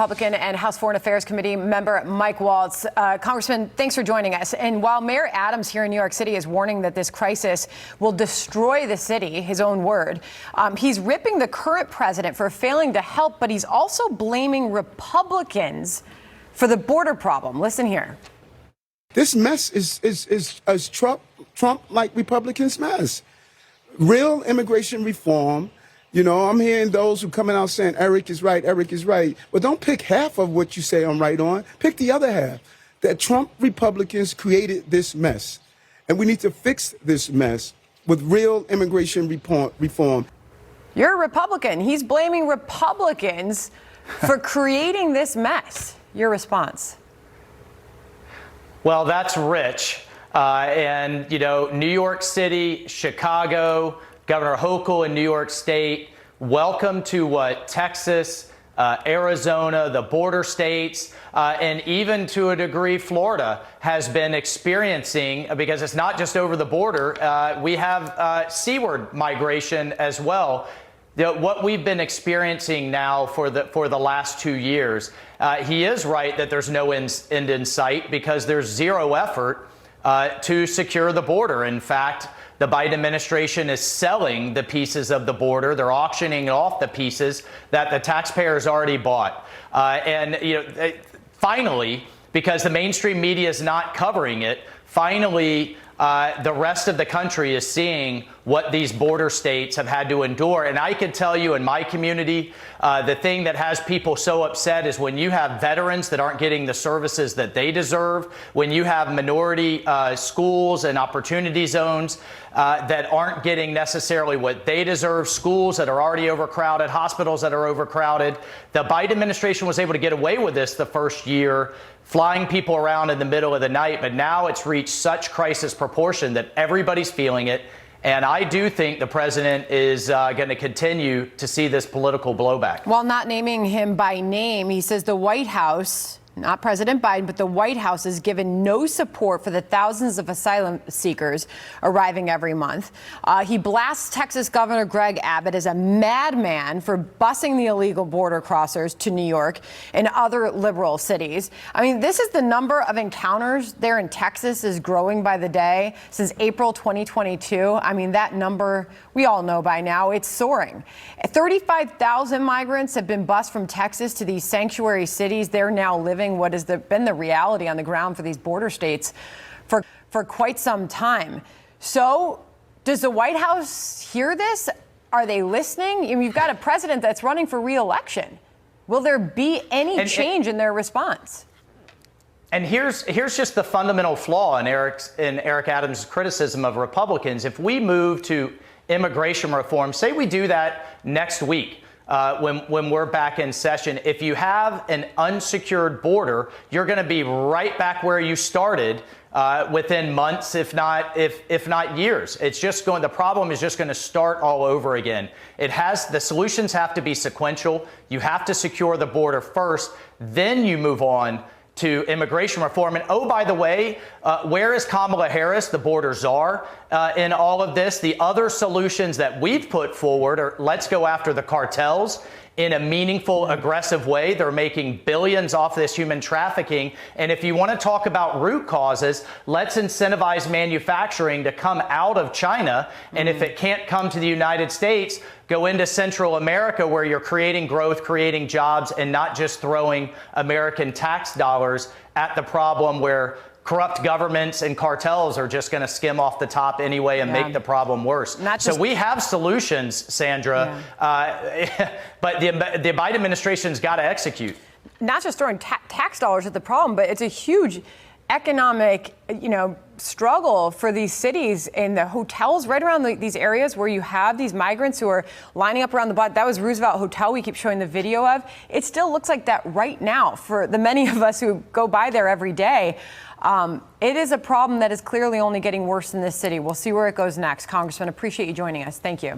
Republican and House Foreign Affairs Committee member Mike Waltz. Congressman, thanks for joining us. And while Mayor Adams here in New York City is warning that this crisis will destroy the city, his own word, he's ripping the current president for failing to help, but he's also blaming Republicans for the border problem. Listen here. This mess is Trump like Republicans' mess. Real immigration reform. You know, I'm hearing those who coming out saying Eric is right, Eric is right. But don't pick half of what you say I'm right on. Pick the other half. That Trump Republicans created this mess. And we need to fix this mess with real immigration reform. You're a Republican. He's blaming Republicans for creating this mess. Your response? Well, that's rich. And, you know, New York City, Chicago, Governor Hochul in New York State, welcome to what Texas, Arizona, the border states, and even to a degree Florida has been experiencing, because it's not just over the border. We have seaward migration as well. What we've been experiencing now for the last 2 years, he is right that there's no end in sight because there's zero effort to secure the border. In fact, the Biden administration is selling the pieces of the border. They're auctioning off the pieces that the taxpayers already bought. And, you know, finally, because the mainstream media is not covering it, finally, the rest of the country is seeing what these border states have had to endure. And I can tell you in my community, the thing that has people so upset is when you have veterans that aren't getting the services that they deserve, when you have minority schools and opportunity zones that aren't getting necessarily what they deserve, schools that are already overcrowded, hospitals that are overcrowded. The Biden administration was able to get away with this the first year, flying people around in the middle of the night, but now it's reached such crisis proportion that everybody's feeling it. And I do think the president is going to continue to see this political blowback. While not naming him by name, he says the White House, not President Biden, but the White House has given no support for the thousands of asylum seekers arriving every month. He blasts Texas Governor Greg Abbott as a madman for busing the illegal border crossers to New York and other liberal cities. I mean, this is the number of encounters there in Texas is growing by the day since April 2022. I mean, that number we all know by now, it's soaring. 35,000 migrants have been bused from Texas to these sanctuary cities. They're now living what has been the reality on the ground for these border states for quite some time. So does the White House hear this? Are they listening? I mean, you've got a president that's running for re-election. Will there be any change in their response? And here's just the fundamental flaw in Eric Adams' criticism of Republicans. If we move to immigration reform, say we do that next week, when we're back in session, if you have an unsecured border, you're going to be right back where you started within months, if not years. It's just going. The problem is just going to start all over again. The solutions have to be sequential. You have to secure the border first, then you move on to immigration reform. And oh, by the way, where is Kamala Harris, the border czar, in all of this? The other solutions that we've put forward are let's go after the cartels in a meaningful, aggressive way. They're making billions off this human trafficking. And if you want to talk about root causes, let's incentivize manufacturing to come out of China. And if it can't come to the United States, go into Central America where you're creating growth, creating jobs, and not just throwing American tax dollars at the problem where corrupt governments and cartels are just going to skim off the top anyway and make the problem worse. So we have solutions, Sandra, but the Biden administration's got to execute. Not just throwing tax dollars at the problem, but it's a huge economic, struggle for these cities and the hotels right around these areas where you have these migrants who are lining up around the block. That was Roosevelt Hotel we keep showing the video of. It still looks like that right now for the many of us who go by there every day. It is a problem that is clearly only getting worse in this city. We'll see where it goes next. Congressman, appreciate you joining us. Thank you.